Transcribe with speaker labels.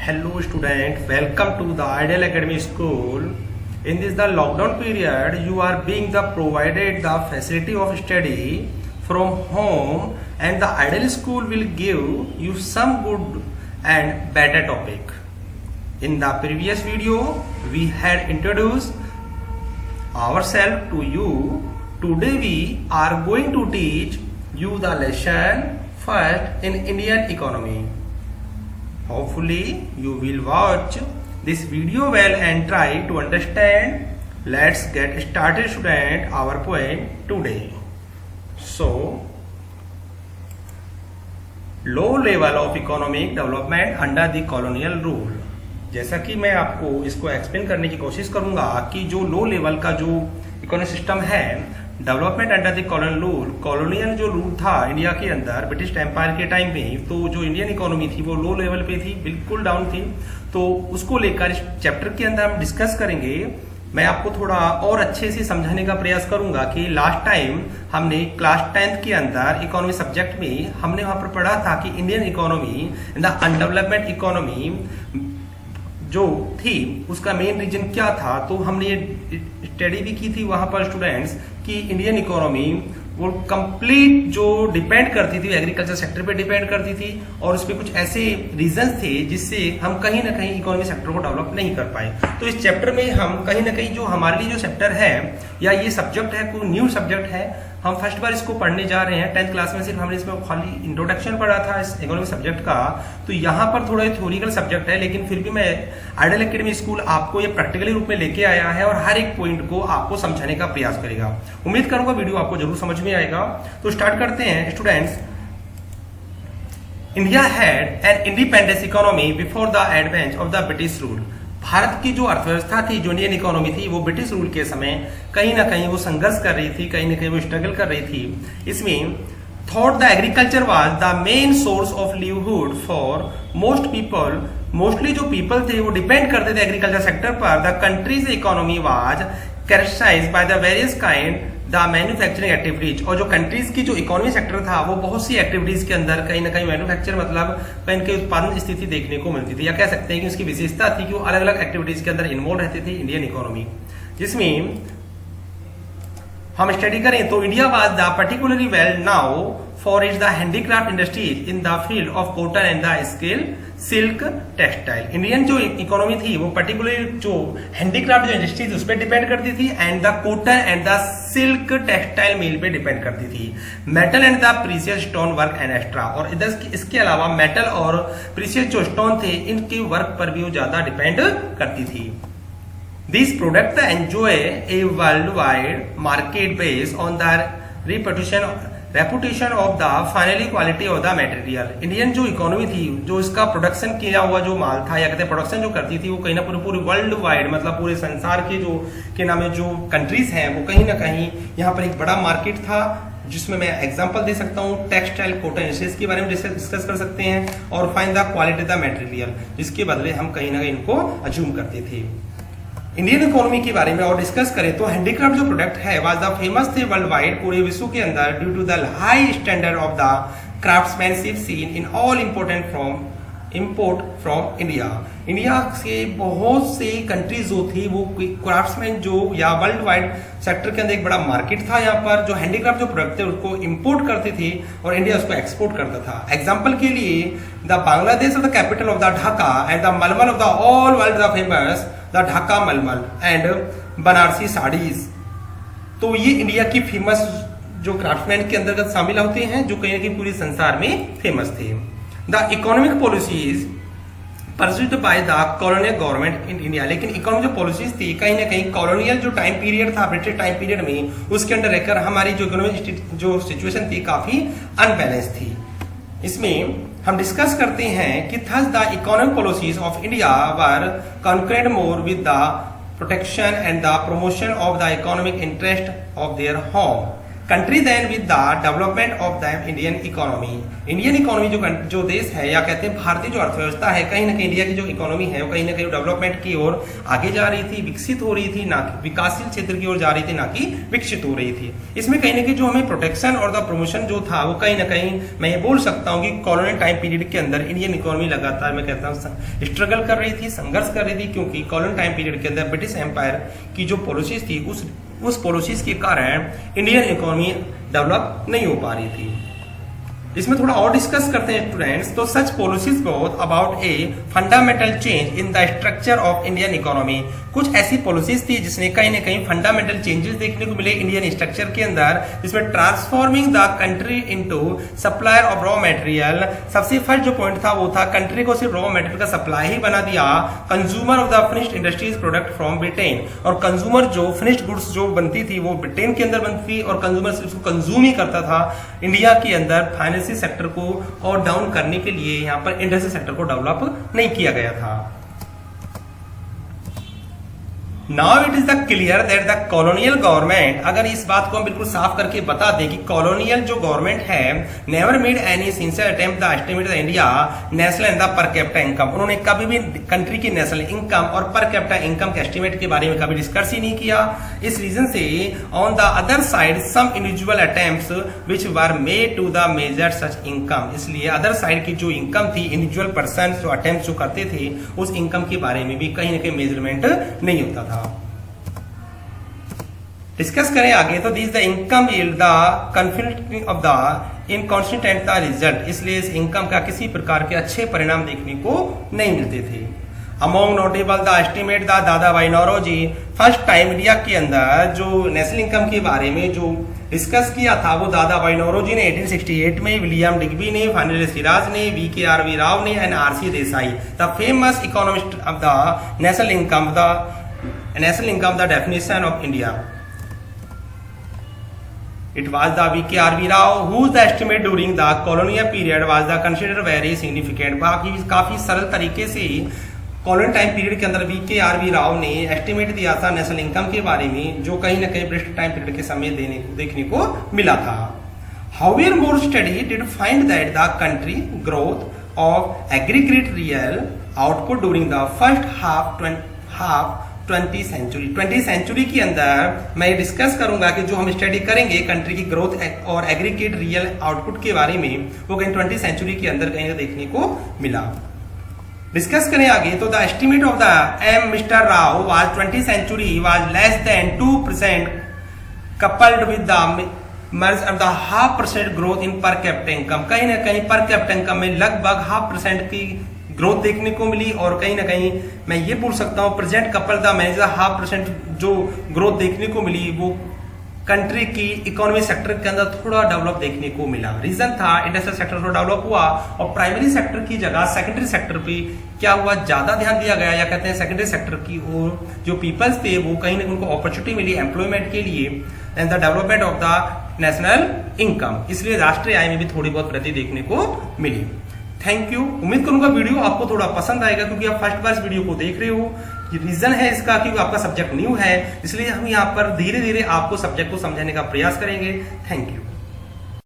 Speaker 1: Hello student, welcome to the Ideal Academy School. In this the lockdown period, you are being provided the facility of study from home, and the Ideal School will give you some good and better topic. In the previous video, we had introduced ourselves to you. Today we are going to teach you the lesson first in Indian economy. Hopefully you will watch this video well and try to understand. Let's get started student, our point today. So, low level of economic development under the colonial rule. जैसा कि मैं आपको इसको explain करने की कोशिश करूंगा कि जो लो लेवल का जो इकोनॉमिक सिस्टम है development under the colonial rule, colonial जो रूल था इंडिया के अंदर ब्रिटिश एम्पायर के टाइम में, तो जो इंडियन इकोनॉमी थी वो लो लेवल पे थी, बिल्कुल डाउन थी। तो उसको लेकर इस चैप्टर के अंदर हम डिस्कस करेंगे। मैं आपको थोड़ा और अच्छे से समझाने का प्रयास करूंगा कि लास्ट टाइम हमने क्लास 10th के अंदर इकोनॉमी सब्जेक्ट में हमने वहां पर पढ़ा था कि Indian economy the undevelopment economy जो थी उसका मेन रीजन क्या था। तो हमने ये स्टडी भी की थी वहां पर स्टूडेंट्स कि इंडियन इकोनॉमी वो कंप्लीट जो डिपेंड करती थी एग्रीकल्चर सेक्टर पे डिपेंड करती थी, और उस पर कुछ ऐसे रीजंस थे जिससे हम कहीं ना कहीं इकोनॉमी सेक्टर को डेवलप नहीं कर पाए। तो इस चैप्टर में हम कहीं ना कहीं जो हमारे लिए जो सेक्टर है या ये सब्जेक्ट है कोई न्यू सब्जेक्ट है, हम फर्स्ट बार इसको पढ़ने जा रहे हैं। 10th क्लास में सिर्फ हमने इसमें खाली इंट्रोडक्शन पढ़ा था इस इकोनॉमिक सब्जेक्ट का। तो यहाँ पर थोड़ा थ्योरिकल सब्जेक्ट है, लेकिन फिर भी मैं आइडियल एकेडमी स्कूल आपको ये प्रैक्टिकली रूप में लेके आया है और हर एक पॉइंट को आपको समझाने का प्रयास करेगा। उम्मीद करूंगा वीडियो आपको जरूर समझ में आएगा। तो स्टार्ट करते हैं students. India had an independence economy before the advance of the British rule. Bharat की जो अर्थव्यवस्था थी, जो इंडियन इकोनॉमी थी, वो ब्रिटिश रूल के समय कहीं ना कहीं वो संघर्ष कर रही थी, कहीं ना कहीं वो स्ट्रगल कर रही थी। इसमें thought the agriculture was the main source of livelihood for most people. Mostly जो पीपल थे वो डिपेंड करते थे एग्रीकल्चर सेक्टर पर। The country's economy was characterised by the various kind the manufacturing activities. और जो कंट्रीज की जो इकोनॉमी सेक्टर था वो बहुत सी एक्टिविटीज के अंदर कहीं ना कहीं मैन्युफैक्चर मतलब कहीं के उत्पादन स्थिति देखने को मिलती थी, या कह सकते हैं कि उसकी विशेषता थी कि वो अलग अलग एक्टिविटीज के अंदर इन्वॉल्व रहते थे इंडियन इकोनॉमी। जिसमें हम स्टडी करें तो India was the particularly well now for its the handicraft industries in the field of cotton and the skill silk textile. Indian जो इकोनॉमी थी वो पर्टिकुलरली जो हैंडीक्राफ्ट जो इंडस्ट्री थी उस पर डिपेंड करती थी, and the cotton and the silk textile mill पे डिपेंड करती थी। Metal and the precious stone work and extra. और इधर इसके अलावा मेटल और प्रीशियस जो स्टोन थे इनके वर्क पर भी वो ज्यादा डिपेंड करती थी। These products enjoy a worldwide market based on the reputation of the final quality of the material। Indian जो इकोनॉमी थी, जो इसका प्रोडक्शन किया हुआ जो माल था या कहते हैं प्रोडक्शन जो करती थी, वो कहीं ना पूरे वर्ल्ड वाइड मतलब पूरे संसार के जो के नाम जो कंट्रीज हैं वो कहीं ना कहीं यहाँ पर एक बड़ा मार्केट था। जिसमें मैं एग्जांपल दे सकता हूँ टेक्सटाइल कॉटन, इसके बारे में डिस्कस कर सकते हैं, और find the quality the material, जिसके बदले हम कहीं ना कहीं इनको अज्यूम करते थे। इंडियन इकोनॉमी के बारे में और डिस्कस करें तो हैंडीक्राफ्ट जो प्रोडक्ट है वाज द फेमस थे वर्ल्ड वाइड, पूरे विश्व के अंदर, due to the high standard of the craftsmanship seen in all import from India. India से बहुत से कंट्रीज जो थी वो क्राफ्ट्समैन जो या वर्ल्ड वाइड सेक्टर के अंदर एक बड़ा मार्केट था यहाँ पर, जो हैंडीक्राफ्ट जो प्रोडक्ट थे उसको इंपोर्ट करते थे और इंडिया उसको एक्सपोर्ट करता था। एग्जाम्पल के लिए the Bangladesh of the capital of the Dhaka and the malmal of the all world the famous the Dhaka malmal and Banarasi saris. तो ये इंडिया की फेमस जो क्राफ्टमैन के अंतर्गत शामिल होते हैं, जो कहीं ना कहीं पूरे संसार में फेमस थे। The economic policies pursued by the colonial government in India. लेकिन इकोनॉमिक जो पॉलिसीज थी कहीं ना कहीं कॉलोनियल जो टाइम पीरियड था, ब्रिटिश टाइम पीरियड में, उसके अंदर रहकर हमारी जो इकोनॉमिक जो सिचुएशन थी काफी अनबैलेंस थी। इसमें हम डिस्कस करते हैं कि thus the economic policies of India were concurrent more with the protection and the promotion of the economic interest of their home country than with the development of the Indian economy. Indian economy जो देश है या कहते हैं भारतीय जो अर्थव्यवस्था है, कहीं ना कहीं इंडिया की जो इकोनॉमी है वो कहीं ना कहीं डेवलपमेंट की ओर आगे जा रही थी, विकसित हो रही थी, ना कि विकासशील क्षेत्र की ओर जा रही थी, ना कि विकसित हो रही थी। इसमें कहीं ना कहीं जो हमें प्रोटेक्शन और द प्रमोशन जो था वो कहीं ना कहीं मैं ये बोल सकता हूँ कि कॉलोनियल टाइम पीरियड के अंदर इंडियन इकोनॉमी लगातार मैं कहता हूँ स्ट्रगल कर रही थी, संघर्ष कर रही थी, क्योंकि कॉलोनियल टाइम पीरियड के अंदर ब्रिटिश एम्पायर की जो पॉलिसीज थी उस पॉलिसीज के कारण इंडियन इकोनॉमी डेवलप नहीं हो पा रही थी। इसमें थोड़ा और डिस्कस करते हैं स्टूडेंट्स। तो such policies both about a fundamental change in the structure of Indian economy. कुछ ऐसी पॉलिसीज थी जिसने कहीं ना कहीं फंडामेंटल चेंजेस देखने को मिले इंडियन स्ट्रक्चर के अंदर, जिसमें transforming the country into supplier of raw material. सबसे फर्स्ट जो पॉइंट था वो था कंट्री को सिर्फ रॉ मटेरियल का सप्लाई ही बना दिया, consumer of the finished industries product from Britain. और कंज्यूमर जो फिनिश्ड गुड्स जो बनती थी वो ब्रिटेन के अंदर बनती थी और कंज्यूमर सिर्फ उसको कंज्यूम ही करता था। इंडिया के अंदर फाइनेंशियल सेक्टर को और डाउन करने के लिए यहाँ पर इंडस्ट्रियल सेक्टर को डेवलप नहीं किया गया था। Now it is the clear that the colonial government, अगर इस बात को हम बिल्कुल साफ करके बता दें कि कॉलोनियल जो गवर्नमेंट है never made any sincere attempt the estimate the India national and the पर कैपिटा इनकम। उन्होंने कभी भी कंट्री की नेशनल इनकम और पर कैपिटा इनकम के एस्टिमेट के बारे में कभी डिस्कस ही नहीं किया। इस रीजन से on the other side some individual attempts which were made to the measure such income. इसलिए अदर साइड की जो इनकम थी, इंडिविजुअल पर्सन जो अटेम्प्ट जो करते थे उस इनकम के बारे में भी कहीं ना कहीं मेजरमेंट नहीं होता था। डिस्कस करें आगे तो this the income yield the confident of the inconstant the result. इसलिए इस इनकम का किसी प्रकार के अच्छे परिणाम देखने को नहीं मिलते थे। Among notable the estimate the दादा भाई नौरोजी। फर्स्ट टाइम इंडिया के अंदर जो नेशनल इनकम के बारे में जो डिस्कस किया था वो दादा भाई नौरोजी ने 1868 में, विलियम डिग्बी ने, फाइनल सिराज ने, VKRV राव ने and RC Desai. The famous economist of the national income the definition of India. It was the VKRV Rao whose estimate during the colonial period was the considered very significant। काफी सरल तरीके से colonial time period के अंदर VKRV Rao ने estimate दिया था national income के बारे में, जो कहीं ना कहीं ब्रिटिश टाइम पीरियड के समय देखने को मिला था। However, more study did find that the country growth of aggregate real output during the first half 20th century के अंदर मैं डिस्कस करूंगा कि जो हम स्टडी करेंगे कंट्री की ग्रोथ और एग्रीगेट रियल आउटपुट के बारे में, वो कहीं 20th सेंचुरी के अंदर कहीं देखने को मिला। डिस्कस करें आगे तो the estimate of the M mister Rao was 20th century was less than 2% coupled with the merge of the 0.5% growth in per capita income. कहीं ना कहीं पर कैपिटा इनकम में लगभग 0.5% की ग्रोथ देखने को मिली और कहीं ना कहीं मैं ये बोल सकता हूँ प्रेजेंट कपल द मैनेज 0.5% जो ग्रोथ देखने को मिली वो कंट्री की इकोनॉमी सेक्टर के अंदर थोड़ा डेवलप देखने को मिला। रीजन था इंडस्ट्रियल सेक्टर थोड़ा डेवलप हुआ और प्राइमरी सेक्टर की जगह सेकेंडरी सेक्टर पे क्या हुआ, ज्यादा ध्यान दिया गया, या कहते हैं सेकेंडरी सेक्टर की ओर जो पीपल्स थे वो कहीं ना कहीं उनको अपॉर्चुनिटी मिली एम्प्लॉयमेंट के लिए and the development of the national income. इसलिए राष्ट्रीय आय में भी थोड़ी बहुत वृद्धि देखने को मिली। Thank you. उम्मीद करूंगा वीडियो आपको थोड़ा पसंद आएगा क्योंकि आप फर्स्ट बार वीडियो को देख रहे हो। ये रीजन है इसका क्योंकि आपका सब्जेक्ट न्यू है, इसलिए हम यहाँ पर धीरे धीरे आपको सब्जेक्ट को समझाने का प्रयास करेंगे। Thank you.